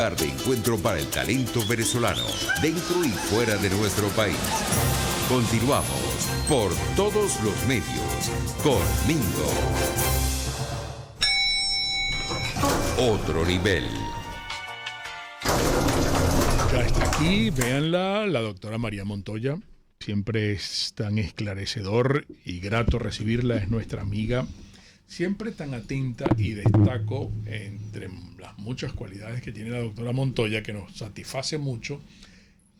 De encuentro para el talento venezolano, dentro y fuera de nuestro país. Continuamos por todos los medios con Mingo. Otro nivel. Ya está aquí, véanla, la doctora María Montoya. Siempre es tan esclarecedor y grato recibirla, es nuestra amiga. Siempre tan atenta, y destaco entre las muchas cualidades que tiene la doctora Montoya, que nos satisface mucho,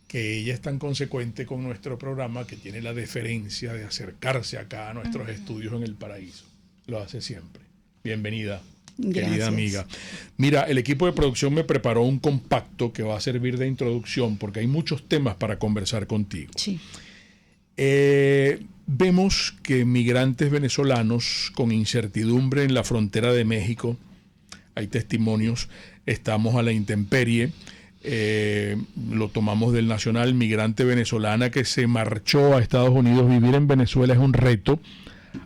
que ella es tan consecuente con nuestro programa, que tiene la deferencia de acercarse acá a nuestros estudios en el Paraíso. Lo hace siempre. Bienvenida, querida amiga. Mira, el equipo de producción me preparó un compacto que va a servir de introducción, porque hay muchos temas para conversar contigo. Sí. Vemos que migrantes venezolanos con incertidumbre en la frontera de México, hay testimonios, estamos a la intemperie, lo tomamos del Nacional, migrante venezolana que se marchó a Estados Unidos. Vivir en Venezuela es un reto,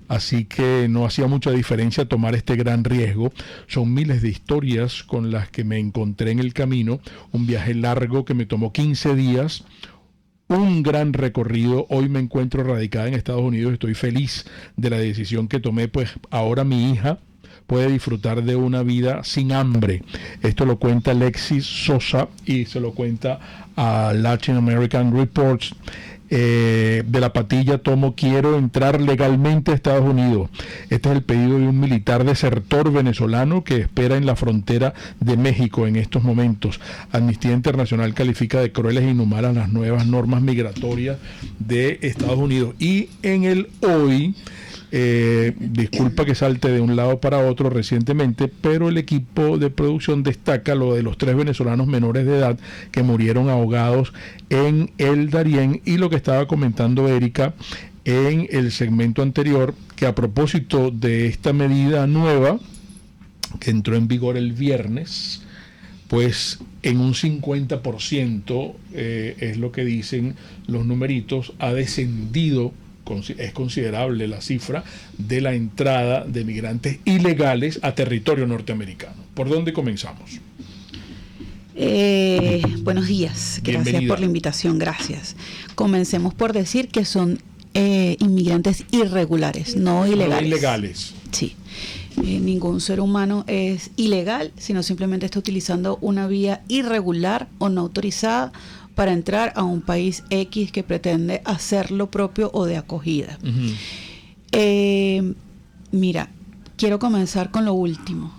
así que no hacía mucha diferencia tomar este gran riesgo. Son miles de historias con las que me encontré en el camino, un viaje largo que me tomó 15 días, un gran recorrido. Hoy me encuentro radicada en Estados Unidos, estoy feliz de la decisión que tomé, pues ahora mi hija puede disfrutar de una vida sin hambre. Esto lo cuenta Alexis Sosa y se lo cuenta a Latin American Reports. De la patilla tomo quiero entrar legalmente a Estados Unidos. Este es el pedido de un militar desertor venezolano que espera en la frontera de México en estos momentos. Amnistía Internacional califica de crueles e inhumanas las nuevas normas migratorias de Estados Unidos. Y en el hoy, disculpa que salte de un lado para otro recientemente, pero el equipo de producción destaca lo de los 3 venezolanos menores de edad que murieron ahogados en el Darién, y lo que estaba comentando Erika en el segmento anterior, que a propósito de esta medida nueva que entró en vigor el viernes, pues en un 50%, es lo que dicen los numeritos, ha descendido. Es considerable la cifra de la entrada de migrantes ilegales a territorio norteamericano. ¿Por dónde comenzamos? Buenos días, gracias Bienvenida. por la invitación, gracias. Comencemos por decir que son inmigrantes irregulares, no ilegales. No ilegales. Sí. Ningún ser humano es ilegal, sino simplemente está utilizando una vía irregular o no autorizada para entrar a un país X que pretende hacer lo propio o de acogida. Mira, quiero comenzar con lo último.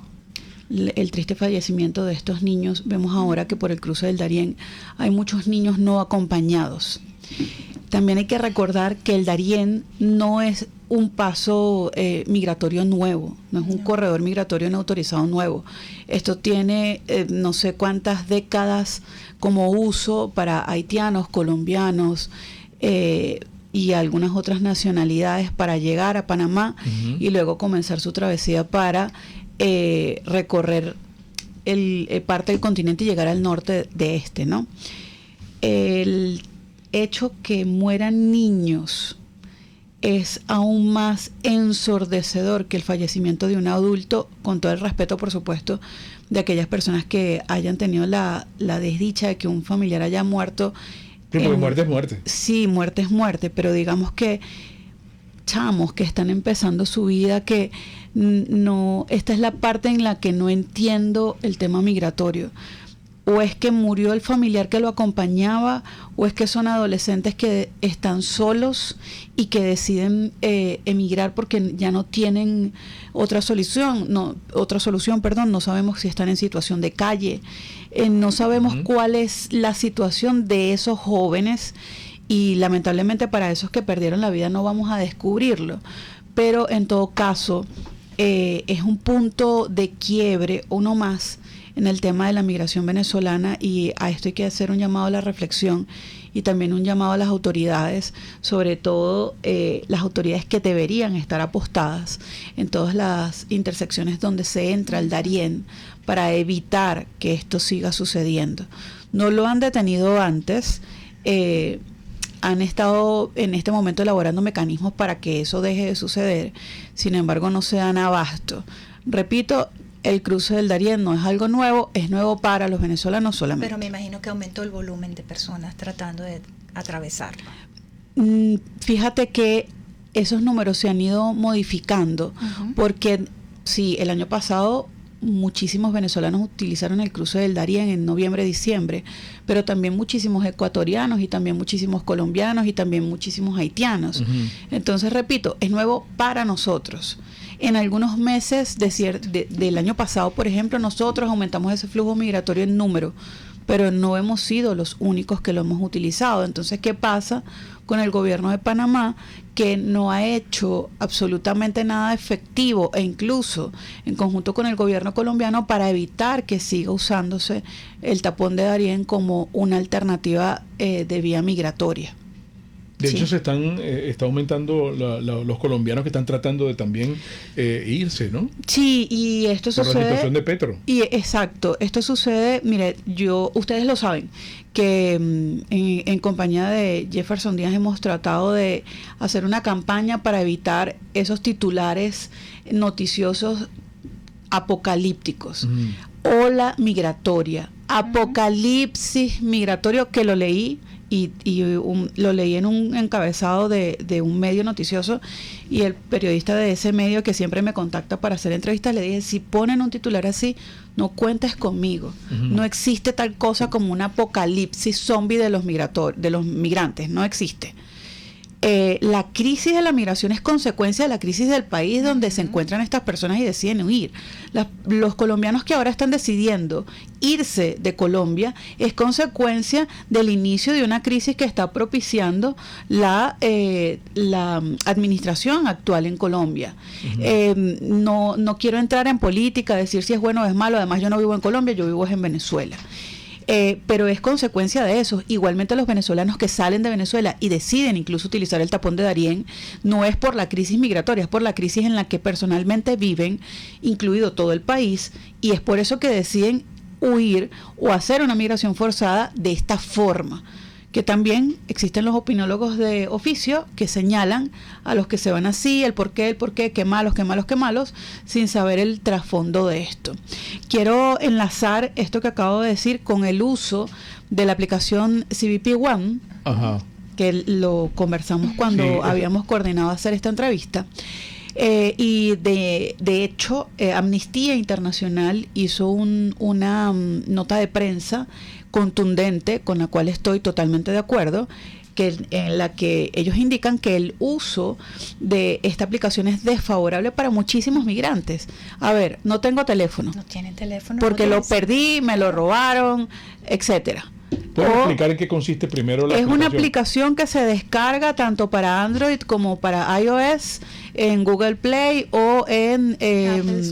El triste fallecimiento de estos niños. Vemos ahora que por el cruce del Darién hay muchos niños no acompañados. También hay que recordar que el Darién no es un paso migratorio nuevo, no es un corredor migratorio no autorizado nuevo. Esto tiene no sé cuántas décadas como uso para haitianos, colombianos y algunas otras nacionalidades para llegar a Panamá y luego comenzar su travesía para recorrer parte del continente y llegar al norte de este, ¿no? El hecho que mueran niños es aún más ensordecedor que el fallecimiento de un adulto, con todo el respeto, por supuesto, de aquellas personas que hayan tenido la desdicha de que un familiar haya muerto. Sí, porque muerte es muerte. Sí, muerte es muerte, pero digamos que chamos que están empezando su vida, que no, esta es la parte en la que no entiendo el tema migratorio. O es que murió el familiar que lo acompañaba, o es que son adolescentes que están solos y que deciden emigrar porque ya no tienen otra solución, no sabemos si están en situación de calle, no sabemos cuál es la situación de esos jóvenes, y lamentablemente para esos que perdieron la vida no vamos a descubrirlo, pero en todo caso es un punto de quiebre, uno más, en el tema de la migración venezolana, y a esto hay que hacer un llamado a la reflexión y también un llamado a las autoridades, sobre todo las autoridades que deberían estar apostadas en todas las intersecciones donde se entra el Darién para evitar que esto siga sucediendo. No lo han detenido antes, han estado en este momento elaborando mecanismos para que eso deje de suceder, sin embargo no se dan abasto. Repito, el cruce del Darién no es algo nuevo, es nuevo para los venezolanos solamente. Pero me imagino que aumentó el volumen de personas tratando de atravesarlo. Fíjate que esos números se han ido modificando, porque sí, el año pasado muchísimos venezolanos utilizaron el cruce del Darién en noviembre, diciembre, pero también muchísimos ecuatorianos y también muchísimos colombianos y también muchísimos haitianos. Entonces, repito, es nuevo para nosotros. En algunos meses del año pasado, por ejemplo, nosotros aumentamos ese flujo migratorio en número, pero no hemos sido los únicos que lo hemos utilizado. Entonces, ¿qué pasa con el gobierno de Panamá? Que no ha hecho absolutamente nada efectivo, e incluso en conjunto con el gobierno colombiano, para evitar que siga usándose el tapón de Darién como una alternativa de vía migratoria. De hecho, está aumentando los colombianos que están tratando de también irse, ¿no? Sí, y esto sucede... Por la situación de Petro. Y exacto, esto sucede, mire, ustedes lo saben, que en compañía de Jefferson Díaz hemos tratado de hacer una campaña para evitar esos titulares noticiosos apocalípticos. Ola migratoria, apocalipsis migratorio, que lo leí. Lo leí en un encabezado de un medio noticioso, y el periodista de ese medio, que siempre me contacta para hacer entrevistas, le dije: si ponen un titular así, no cuentes conmigo. No existe tal cosa como un apocalipsis zombie de los migrantes, no existe. La crisis de la migración es consecuencia de la crisis del país donde se encuentran estas personas y deciden huir. Los colombinos que ahora están decidiendo irse de Colombia es consecuencia del inicio de una crisis que está propiciando la administración actual en Colombia. No quiero entrar en política, decir si es bueno o es malo. Además, yo no vivo en Colombia, yo vivo en Venezuela. Pero es consecuencia de eso. Igualmente, los venezolanos que salen de Venezuela y deciden incluso utilizar el tapón de Darién, no es por la crisis migratoria, es por la crisis en la que personalmente viven, incluido todo el país, y es por eso que deciden huir o hacer una migración forzada de esta forma. Que también existen los opinólogos de oficio que señalan a los que se van así, el por qué, qué malos, sin saber el trasfondo de esto. Quiero enlazar esto que acabo de decir con el uso de la aplicación CBP One, que lo conversamos cuando habíamos coordinado hacer esta entrevista. Y de hecho, Amnistía Internacional hizo una nota de prensa contundente, con la cual estoy totalmente de acuerdo, en la que ellos indican que el uso de esta aplicación es desfavorable para muchísimos migrantes. A ver, no tengo teléfono. No tienen teléfono. Porque lo perdí, me lo robaron, etcétera. ¿Puedes explicar en qué consiste primero la aplicación? Es una aplicación que se descarga tanto para Android como para iOS, en Google Play o en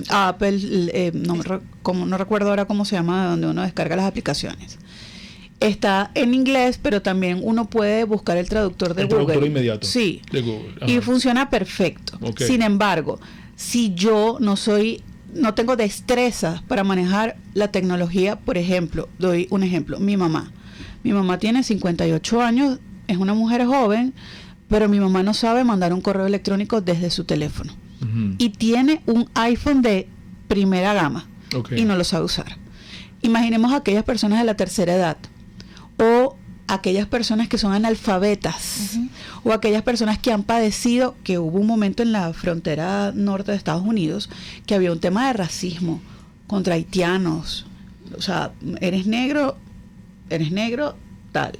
Apple. No recuerdo ahora cómo se llama, donde uno descarga las aplicaciones. Está en inglés, pero también uno puede buscar el traductor de Google. El traductor inmediato. Sí. De Google. Y funciona perfecto. Okay. Sin embargo, si yo no tengo destrezas para manejar la tecnología, por ejemplo, doy un ejemplo: mi mamá tiene 58 años, es una mujer joven, pero mi mamá no sabe mandar un correo electrónico desde su teléfono. Y tiene un iPhone de primera gama y no lo sabe usar. Imaginemos a aquellas personas de la tercera edad, o aquellas personas que son analfabetas, o aquellas personas que han padecido, que hubo un momento en la frontera norte de Estados Unidos que había un tema de racismo contra haitianos. O sea, eres negro, tal.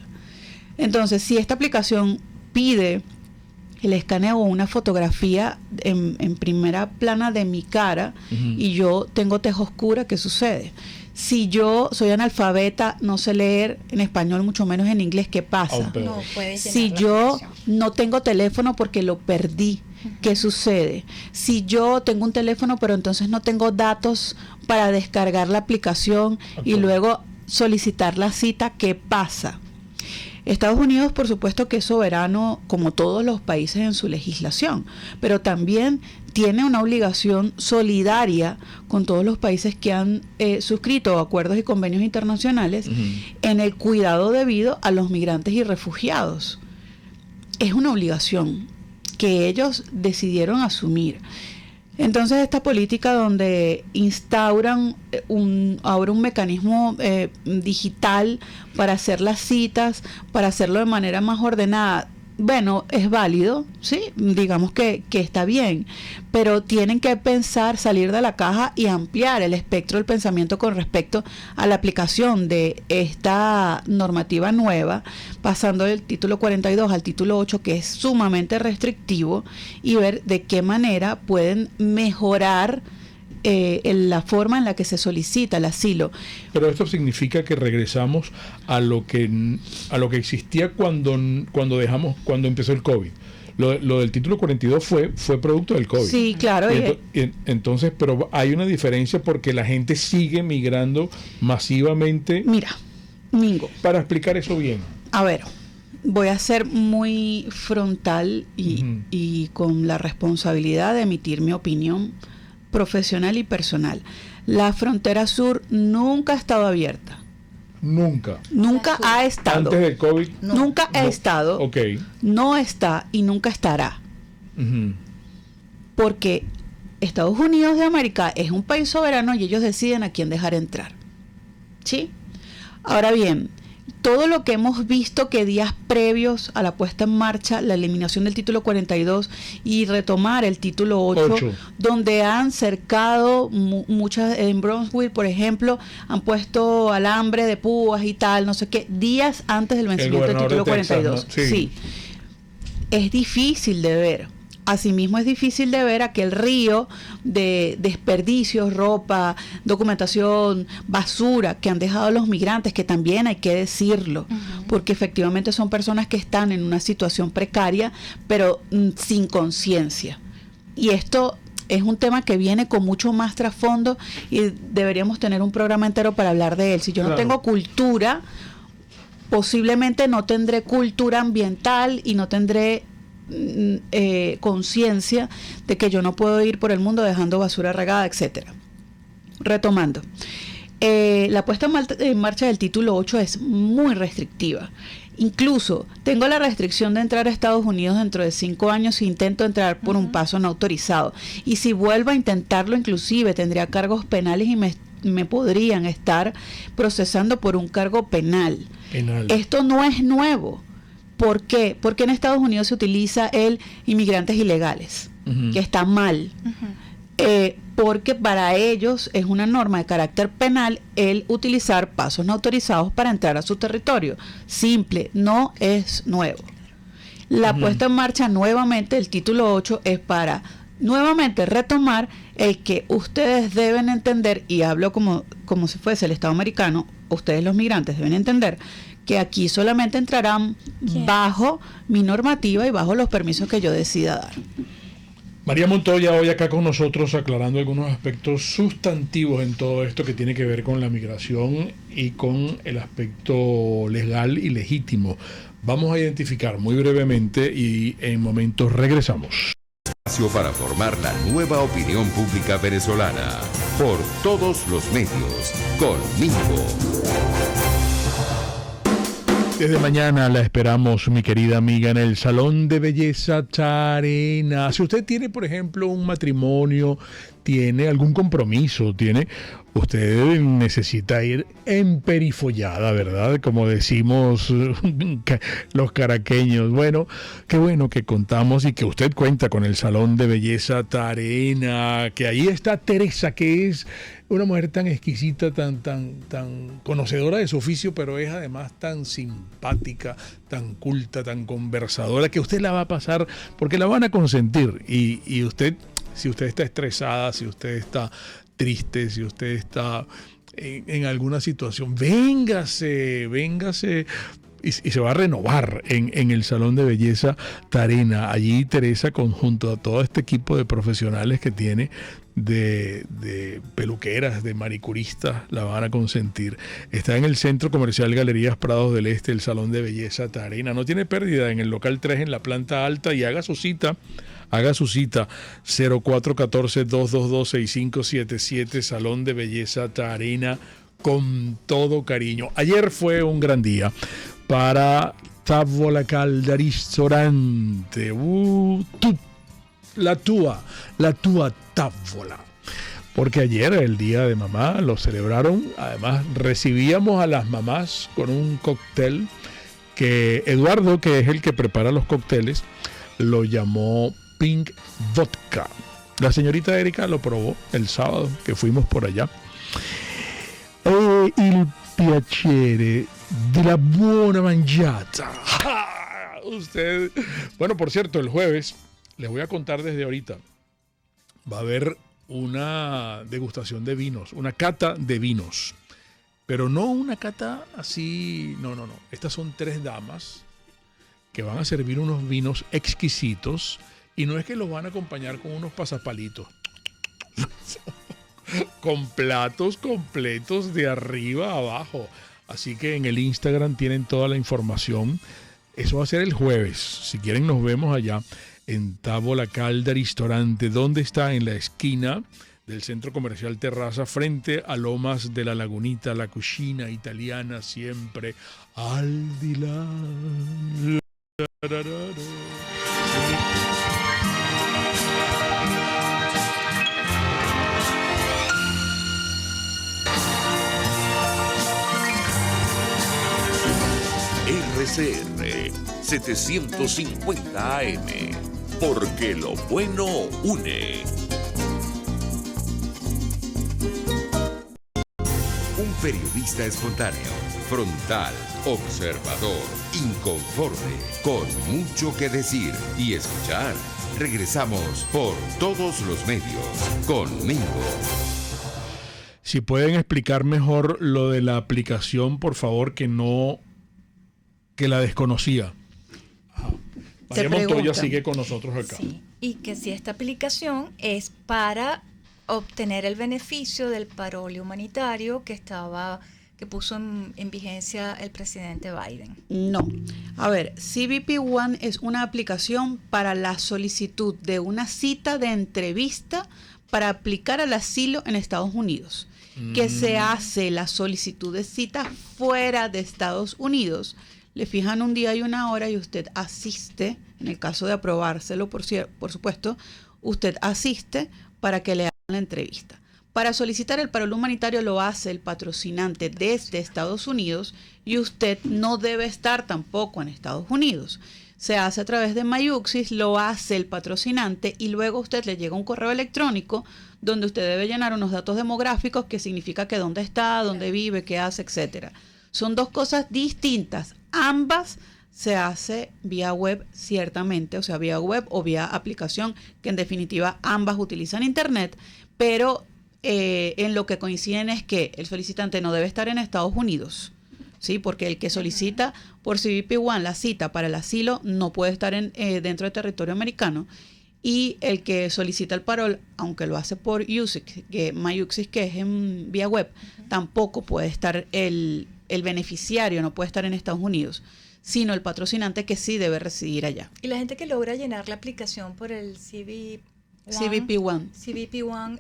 Entonces, si esta aplicación pide el escaneo o una fotografía en primera plana de mi cara, y yo tengo tez oscura, ¿qué sucede? Si yo soy analfabeta, no sé leer en español, mucho menos en inglés, ¿qué pasa? No puedes llenar si la yo aplicación. No tengo teléfono porque lo perdí, ¿qué sucede? Si yo tengo un teléfono, pero entonces no tengo datos para descargar la aplicación y luego solicitar la cita, ¿qué pasa? Estados Unidos, por supuesto, que es soberano, como todos los países, en su legislación, pero también tiene una obligación solidaria con todos los países que han suscrito acuerdos y convenios internacionales en el cuidado debido a los migrantes y refugiados. Es una obligación que ellos decidieron asumir. Entonces esta política donde instauran ahora un mecanismo digital para hacer las citas, para hacerlo de manera más ordenada, bueno, es válido, sí, digamos que está bien, pero tienen que pensar, salir de la caja y ampliar el espectro del pensamiento con respecto a la aplicación de esta normativa nueva, pasando del título 42 al título 8, que es sumamente restrictivo, y ver de qué manera pueden mejorar la forma en la que se solicita el asilo. Pero esto significa que regresamos a lo que existía cuando empezó el COVID. Lo del título 42 fue producto del COVID. Sí, claro. Entonces, pero hay una diferencia porque la gente sigue migrando masivamente. Mira, Mingo. Para explicar eso bien. A ver, voy a ser muy frontal y con la responsabilidad de emitir mi opinión profesional y personal. La frontera sur nunca ha estado abierta. Nunca Ha estado. Antes del COVID. Nunca ha estado. Okay. No está y nunca estará. Porque Estados Unidos de América es un país soberano y ellos deciden a quién dejar entrar. ¿Sí? Ahora bien, todo lo que hemos visto que días previos a la puesta en marcha, la eliminación del título 42 y retomar el título 8. Donde han cercado muchas, en Brownsville, por ejemplo, han puesto alambre de púas y tal, no sé qué, días antes del vencimiento del título 42. Texas, ¿no? Sí. Es difícil de ver. Asimismo es difícil de ver aquel río de desperdicios, ropa, documentación, basura que han dejado los migrantes, que también hay que decirlo, porque efectivamente son personas que están en una situación precaria, pero sin conciencia. Y esto es un tema que viene con mucho más trasfondo y deberíamos tener un programa entero para hablar de él. Si yo no tengo cultura, posiblemente no tendré cultura ambiental y no tendré conciencia de que yo no puedo ir por el mundo dejando basura regada, etcétera. Retomando, la puesta en marcha del título 8 es muy restrictiva. Incluso tengo la restricción de entrar a Estados Unidos dentro de 5 años si intento entrar por un paso no autorizado, y si vuelvo a intentarlo, inclusive tendría cargos penales y me podrían estar procesando por un cargo penal. Esto no es nuevo. ¿Por qué? Porque en Estados Unidos se utiliza el inmigrantes ilegales, que está mal. Porque para ellos es una norma de carácter penal el utilizar pasos no autorizados para entrar a su territorio. Simple, no es nuevo. La puesta en marcha nuevamente del título 8 es para nuevamente retomar el que ustedes deben entender, y hablo como si fuese el Estado americano, ustedes los migrantes deben entender que aquí solamente entrarán bajo mi normativa y bajo los permisos que yo decida dar. María Montoya hoy acá con nosotros aclarando algunos aspectos sustantivos en todo esto que tiene que ver con la migración y con el aspecto legal y legítimo. Vamos a identificar muy brevemente y en momentos regresamos. Espacio para formar la nueva opinión pública venezolana por todos los medios con Mingo. Desde mañana la esperamos, mi querida amiga, en el Salón de Belleza Tarena. Si usted tiene, por ejemplo, un matrimonio, tiene algún compromiso, usted necesita ir emperifollada, ¿verdad? Como decimos los caraqueños. Bueno, qué bueno que contamos y que usted cuenta con el Salón de Belleza Tarena, que ahí está Teresa, que es una mujer tan exquisita, tan conocedora de su oficio, pero es además tan simpática, tan culta, tan conversadora, que usted la va a pasar porque la van a consentir. Y usted, si usted está estresada, si usted está triste, si usted está en alguna situación, véngase y se va a renovar en el Salón de Belleza Tarena. Allí Teresa, junto a todo este equipo de profesionales que tiene, de peluqueras, de manicuristas, la van a consentir. Está en el Centro Comercial Galerías Prados del Este, el Salón de Belleza Tarena. No tiene pérdida, en el local 3, en la planta alta, y haga su cita 0414-222-6577, Salón de Belleza Tarena, con todo cariño. Ayer fue un gran día para Tavola Calda Ristorante. la tua tavola. Porque ayer, el Día de Mamá, lo celebraron. Además, recibíamos a las mamás con un cóctel que Eduardo, que es el que prepara los cócteles, lo llamó Pink Vodka. La señorita Erika lo probó el sábado que fuimos por allá. Il piacere della buona mangiata. Usted. Bueno, por cierto, el jueves, les voy a contar desde ahorita, va a haber una degustación de vinos, una cata de vinos. Pero no una cata así, no. Estas son 3 damas que van a servir unos vinos exquisitos y no es que los van a acompañar con unos pasapalitos. Con platos completos de arriba a abajo. Así que en el Instagram tienen toda la información. Eso va a ser el jueves. Si quieren nos vemos allá en Tavola Calda Ristorante. ¿Dónde está? En la esquina del Centro Comercial Terraza, frente a Lomas de la Lagunita, la cucina italiana siempre. Al di là. RCR 750 AM, porque lo bueno une. Un periodista espontáneo, frontal, observador, inconforme, con mucho que decir y escuchar. Regresamos por todos los medios conmigo. Si pueden explicar mejor lo de la aplicación, por favor, que la desconocía. María Montoya sigue con nosotros acá. Sí, y que si esta aplicación es para obtener el beneficio del parole humanitario que puso en vigencia el presidente Biden. No. A ver, CBP One es una aplicación para la solicitud de una cita de entrevista para aplicar al asilo en Estados Unidos. Que se hace la solicitud de cita fuera de Estados Unidos. Le fijan un día y una hora y usted asiste, en el caso de aprobárselo, por supuesto, usted asiste para que le hagan la entrevista. Para solicitar el parole humanitario lo hace el patrocinante desde Estados Unidos y usted no debe estar tampoco en Estados Unidos. Se hace a través de Mayuxis, lo hace el patrocinante y luego a usted le llega un correo electrónico donde usted debe llenar unos datos demográficos que significa que dónde está, dónde vive, qué hace, etcétera. Son 2 cosas distintas. Ambas se hace vía web, ciertamente, o sea, vía web o vía aplicación, que en definitiva ambas utilizan internet, pero en lo que coinciden es que el solicitante no debe estar en Estados Unidos, ¿sí? Porque el que solicita por CBP One la cita para el asilo no puede estar dentro del territorio americano, y el que solicita el parole, aunque lo hace por Mayuxis, que es en vía web, tampoco puede estar el beneficiario, no puede estar en Estados Unidos, sino el patrocinante, que sí debe residir allá. Y la gente que logra llenar la aplicación por el CBP One,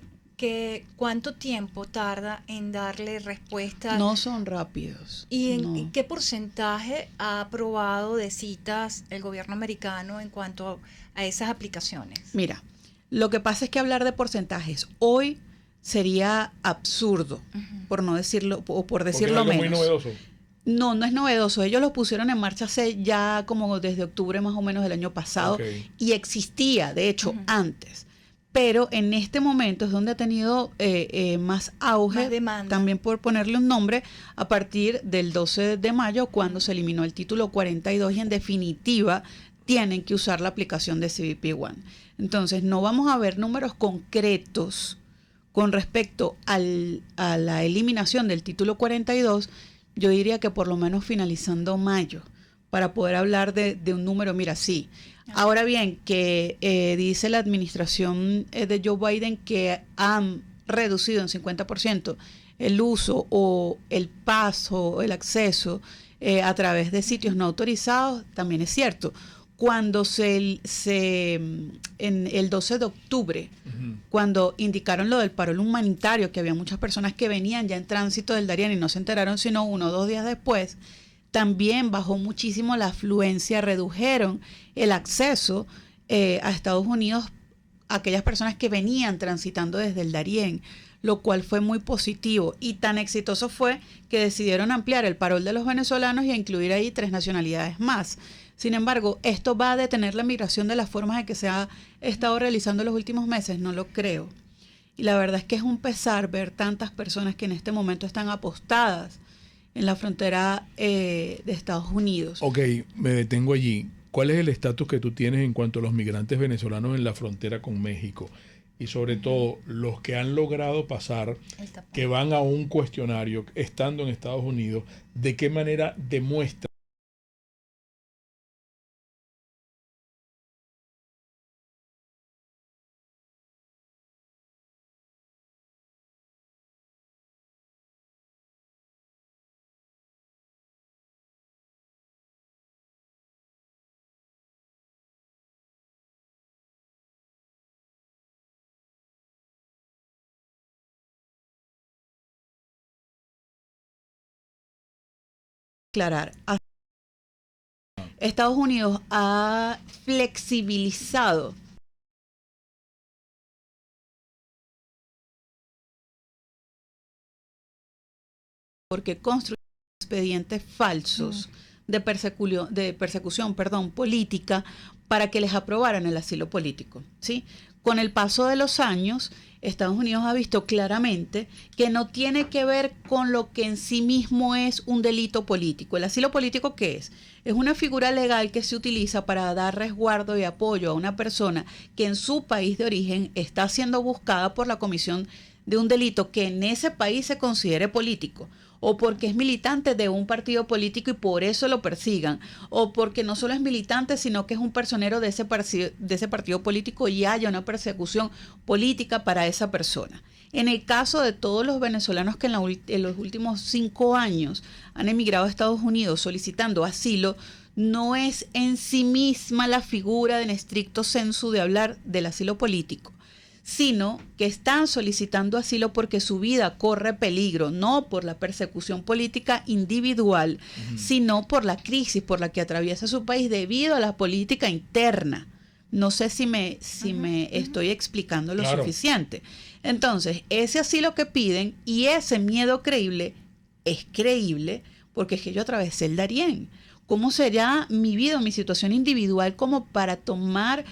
¿cuánto tiempo tarda en darle respuesta? No son rápidos. ¿Y qué porcentaje ha aprobado de citas el gobierno americano en cuanto a esas aplicaciones? Mira, lo que pasa es que hablar de porcentajes hoy sería absurdo, por no decirlo, o por decirlo menos. Muy novedoso. No es novedoso. Ellos lo pusieron en marcha hace ya como desde octubre más o menos del año pasado, y existía, de hecho, antes. Pero en este momento es donde ha tenido más auge, más demanda, también por ponerle un nombre, a partir del 12 de mayo, cuando se eliminó el título 42 y en definitiva tienen que usar la aplicación de CBP One. Entonces no vamos a ver números concretos con respecto a la eliminación del título 42, yo diría que por lo menos finalizando mayo, para poder hablar de un número. Mira, sí. Ahora bien, que dice la administración de Joe Biden que han reducido en 50% el uso o el paso o el acceso a través de sitios no autorizados, también es cierto. Cuando en el 12 de octubre, cuando indicaron lo del parole humanitario, que había muchas personas que venían ya en tránsito del Darién y no se enteraron sino 1 o 2 días después, también bajó muchísimo la afluencia, redujeron el acceso a Estados Unidos aquellas personas que venían transitando desde el Darién, lo cual fue muy positivo, y tan exitoso fue que decidieron ampliar el parol de los venezolanos y a incluir ahí 3 nacionalidades más. Sin embargo, ¿esto va a detener la migración de las formas en que se ha estado realizando en los últimos meses? No lo creo. Y la verdad es que es un pesar ver tantas personas que en este momento están apostadas en la frontera de Estados Unidos. Ok, me detengo allí. ¿Cuál es el estatus que tú tienes en cuanto a los migrantes venezolanos en la frontera con México? Y sobre todo, los que han logrado pasar, que van a un cuestionario estando en Estados Unidos, ¿de qué manera demuestra? Aclarar. Estados Unidos ha flexibilizado porque construyó expedientes falsos de persecución, política para que les aprobaran el asilo político, ¿sí? Con el paso de los años, Estados Unidos ha visto claramente que no tiene que ver con lo que en sí mismo es un delito político. ¿El asilo político qué es? Es una figura legal que se utiliza para dar resguardo y apoyo a una persona que en su país de origen está siendo buscada por la comisión de un delito que en ese país se considere político, o porque es militante de un partido político y por eso lo persigan, o porque no solo es militante, sino que es un personero de ese partido político y haya una persecución política para esa persona. En el caso de todos los venezolanos que en los últimos 5 años han emigrado a Estados Unidos solicitando asilo, no es en sí misma la figura en estricto sensu de hablar del asilo político, sino que están solicitando asilo porque su vida corre peligro, no por la persecución política individual, sino por la crisis por la que atraviesa su país debido a la política interna. No sé si me estoy explicando lo suficiente. Entonces, ese asilo que piden y ese miedo creíble es creíble porque es que yo atravesé el Darién. ¿Cómo será mi vida o mi situación individual como para tomar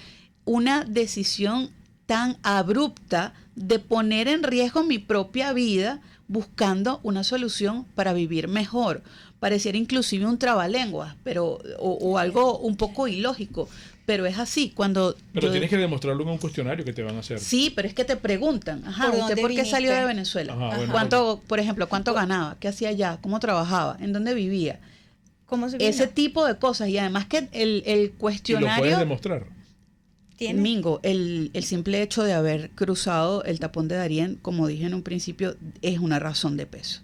una decisión tan abrupta de poner en riesgo mi propia vida buscando una solución para vivir mejor? Pareciera inclusive un trabalenguas, pero o algo un poco ilógico, pero es así. Pero tienes que demostrarlo en un cuestionario que te van a hacer. Sí, pero es que te preguntan, ¿usted por qué salió de Venezuela? Bueno, por ejemplo, ¿cuánto ganaba? ¿Qué hacía allá? ¿Cómo trabajaba? ¿En dónde vivía? ¿Cómo se vino? Ese tipo de cosas. Y además que el cuestionario... ¿Y lo puedes demostrar? Mingo, el simple hecho de haber cruzado el tapón de Darién, como dije en un principio, es una razón de peso.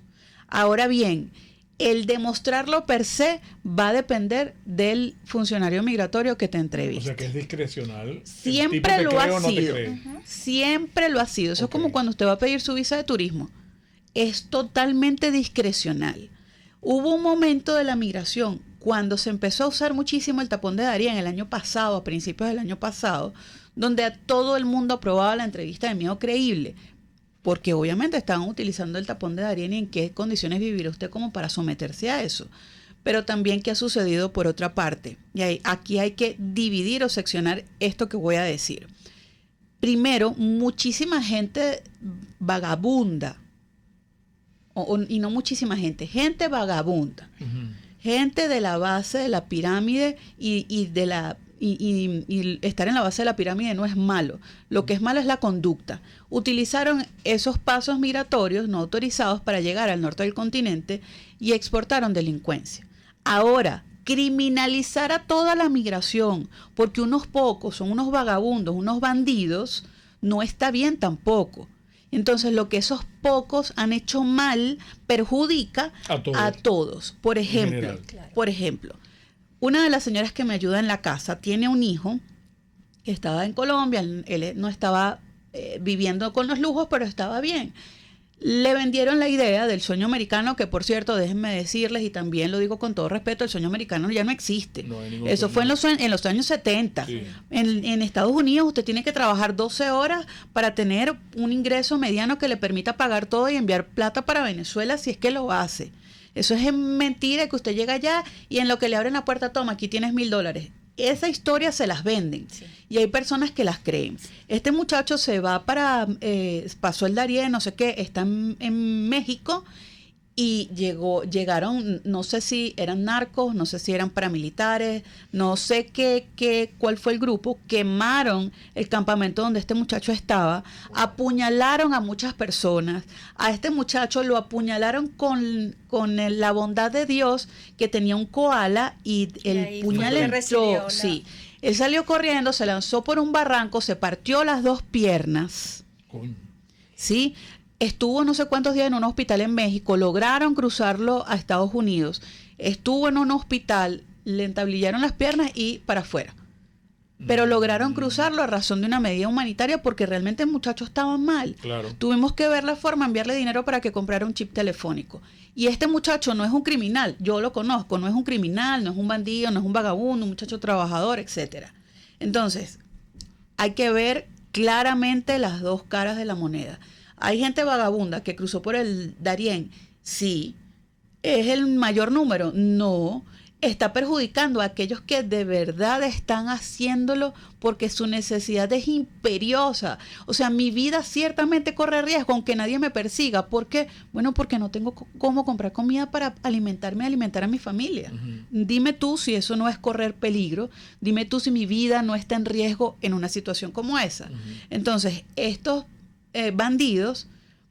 Ahora bien, el demostrarlo per se va a depender del funcionario migratorio que te entreviste. O sea que es discrecional. Siempre lo ha sido. Siempre lo ha sido. Eso es como cuando usted va a pedir su visa de turismo. Es totalmente discrecional. Hubo un momento de la migración cuando se empezó a usar muchísimo el tapón de Darién el año pasado, a principios del año pasado, donde a todo el mundo aprobaba la entrevista de miedo creíble, porque obviamente estaban utilizando el tapón de Darién y en qué condiciones vivirá usted como para someterse a eso. Pero también qué ha sucedido por otra parte. Y aquí hay que dividir o seccionar esto que voy a decir. Primero, muchísima gente vagabunda, y no muchísima gente vagabunda. Gente de la base de la pirámide y estar en la base de la pirámide no es malo. Lo que es malo es la conducta. Utilizaron esos pasos migratorios no autorizados para llegar al norte del continente y exportaron delincuencia. Ahora, criminalizar a toda la migración porque unos pocos son unos vagabundos, unos bandidos, no está bien tampoco. Entonces, lo que esos pocos han hecho mal perjudica a todos. Por ejemplo, una de las señoras que me ayuda en la casa tiene un hijo que estaba en Colombia, él no estaba viviendo con los lujos, pero estaba bien. Le vendieron la idea del sueño americano, que por cierto, déjenme decirles, y también lo digo con todo respeto, el sueño americano ya no existe. No hay ningún Eso fue sueño. en los años 70. Sí. En Estados Unidos usted tiene que trabajar 12 horas para tener un ingreso mediano que le permita pagar todo y enviar plata para Venezuela si es que lo hace. Eso es mentira, que usted llega allá y en lo que le abren la puerta, toma, aquí tienes $1,000. Esa historia se las venden, Sí. y hay personas que las creen. Este muchacho se va pasó el Darién, no sé qué, está en México, y llegaron, no sé si eran narcos, no sé si eran paramilitares, no sé cuál fue el grupo, quemaron el campamento donde este muchacho estaba, apuñalaron a muchas personas. A este muchacho lo apuñalaron con la bondad de Dios, que tenía un koala, y Y el ahí puñal fue que recibió entró, la- sí. Él salió corriendo, se lanzó por un barranco, se partió las 2 piernas. Coño. ¿Sí? Estuvo no sé cuántos días en un hospital en México, lograron cruzarlo a Estados Unidos, estuvo en un hospital, le entablillaron las piernas y para afuera. Pero lograron cruzarlo a razón de una medida humanitaria, porque realmente el muchacho estaba mal. Claro. Tuvimos que ver la forma, enviarle dinero para que comprara un chip telefónico. Y este muchacho no es un criminal, yo lo conozco, no es un criminal, no es un bandido, no es un vagabundo, un muchacho trabajador, etcétera. Entonces, hay que ver claramente las dos caras de la moneda. Hay gente vagabunda que cruzó por el Darién, sí. ¿Es el mayor número? No. Está perjudicando a aquellos que de verdad están haciéndolo porque su necesidad es imperiosa. O sea, mi vida ciertamente corre riesgo aunque nadie me persiga. ¿Por qué? Bueno, porque no tengo cómo comprar comida para alimentar a mi familia. Dime tú si eso no es correr peligro. Dime tú si mi vida no está en riesgo en una situación como esa. Entonces, estos bandidos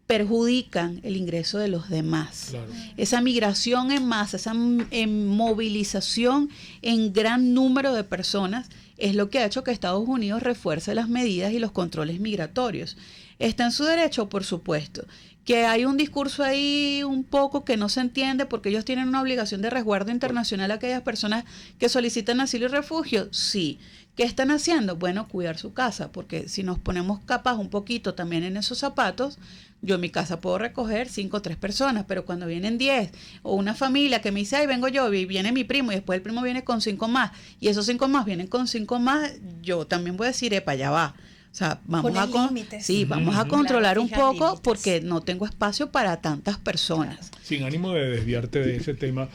perjudican el ingreso de los demás. Claro. Esa migración en masa, esa movilización en gran número de personas es lo que ha hecho que Estados Unidos refuerce las medidas y los controles migratorios. Está en su derecho, por supuesto. Que hay un discurso ahí un poco que no se entiende, porque ellos tienen una obligación de resguardo internacional a aquellas personas que solicitan asilo y refugio. Sí. ¿Qué están haciendo? Bueno, cuidar su casa, porque si nos ponemos capaz un poquito también en esos zapatos, yo en mi casa puedo recoger 5 o 3 personas, pero cuando vienen 10 o una familia que me dice, ay, vengo yo, y viene mi primo, y después el primo viene con 5 más, y esos 5 más vienen con 5 más, yo también voy a decir, epa, ya va. O sea, vamos Poner límites. sí, vamos a Claro, controlar un fijar poco, límites. porque no tengo espacio para tantas personas. Sin ánimo de desviarte de ese tema,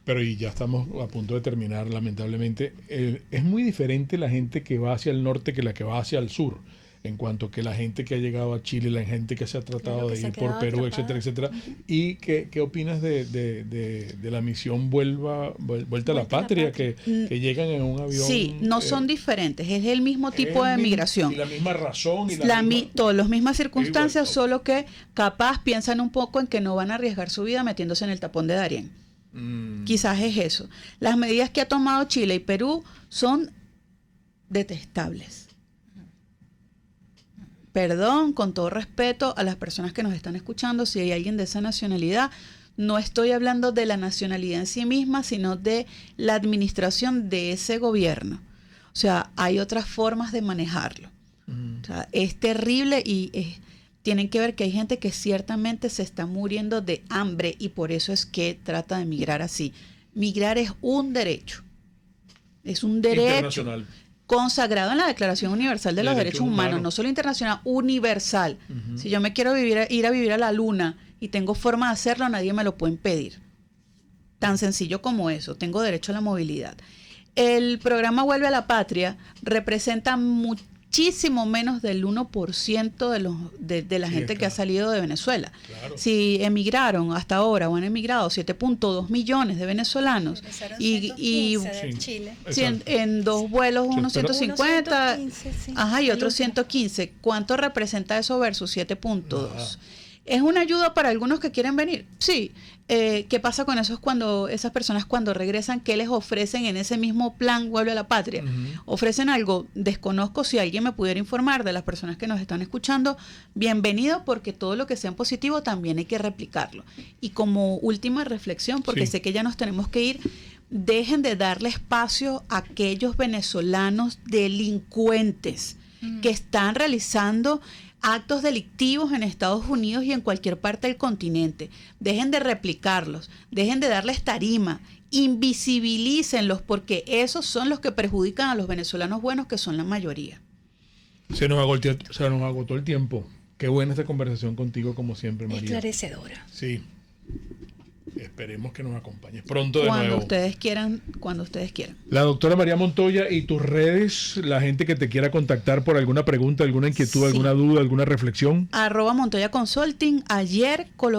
pero y ya estamos a punto de terminar, lamentablemente, es muy diferente la gente que va hacia el norte que la que va hacia el sur, en cuanto que la gente que ha llegado a Chile, la gente que se ha tratado Claro, que de se ha ir por quedado Perú, atrapada. etcétera, etcétera. ¿Y qué opinas de la misión Vuelta a la Patria, que llegan en un avión? Sí, no son diferentes, es el mismo tipo de migración. Y la misma razón. Y Todas las mismas circunstancias, Igual. solo que capaz piensan un poco en que no van a arriesgar su vida metiéndose en el tapón de Darién. Quizás es eso. Las medidas que ha tomado Chile y Perú son detestables. Perdón, con todo respeto a las personas que nos están escuchando, si hay alguien de esa nacionalidad, no estoy hablando de la nacionalidad en sí misma, sino de la administración de ese gobierno. O sea, hay otras formas de manejarlo. O sea, es terrible y tienen que ver que hay gente que ciertamente se está muriendo de hambre y por eso es que trata de migrar así. Migrar es un derecho. Es un derecho internacional. consagrado en la Declaración Universal de los Derechos Humanos, no solo internacional, universal. Si yo me quiero ir a vivir a la luna y tengo forma de hacerlo, nadie me lo puede impedir. Tan sencillo como eso, tengo derecho a la movilidad. El programa Vuelve a la Patria representa muchísimo menos del 1% de la Sí, gente que ha claro. salido de Venezuela. Claro. Si emigraron hasta ahora o han emigrado 7.2 millones de venezolanos Empezaron y 115 de Sí. Chile. sí, en Exacto. 2 vuelos Sí, unos pero- 150, 115, sí. ajá, y El otros último. 115. ¿Cuánto representa eso versus 7.2? Ajá. ¿Es una ayuda para algunos que quieren venir? Sí. ¿Qué pasa con esas personas cuando regresan? ¿Qué les ofrecen en ese mismo plan Vuelve a la Patria? ¿Ofrecen algo? Desconozco. Si alguien me pudiera informar de las personas que nos están escuchando, bienvenido, porque todo lo que sea en positivo también hay que replicarlo. Y como última reflexión, porque Sí. sé que ya nos tenemos que ir, dejen de darle espacio a aquellos venezolanos delincuentes que están realizando actos delictivos en Estados Unidos y en cualquier parte del continente. Dejen de replicarlos, dejen de darles tarima, invisibilícenlos, porque esos son los que perjudican a los venezolanos buenos, que son la mayoría. Se nos agotó el tiempo. Qué buena esta conversación contigo, como siempre, María. Esclarecedora. Sí. Esperemos que nos acompañes pronto de Cuando nuevo. ustedes quieran, cuando ustedes quieran. La doctora María Montoya, y tus redes, la gente que te quiera contactar por alguna pregunta, alguna inquietud, Sí. alguna duda, alguna reflexión. @Montoya Consulting.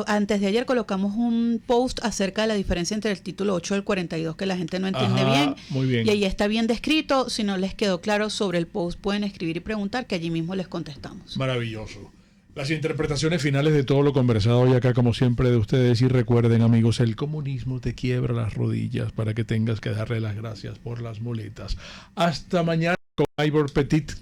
Antes de ayer colocamos un post acerca de la diferencia entre el título 8 y el 42, que la gente no entiende Ajá, bien. muy bien. Y ahí está bien descrito. Si no les quedó claro sobre el post, pueden escribir y preguntar, que allí mismo les contestamos. Maravilloso. Las interpretaciones finales de todo lo conversado hoy acá, como siempre, de ustedes. Y recuerden, amigos, el comunismo te quiebra las rodillas para que tengas que darle las gracias por las muletas. Hasta mañana con Ivor Petit.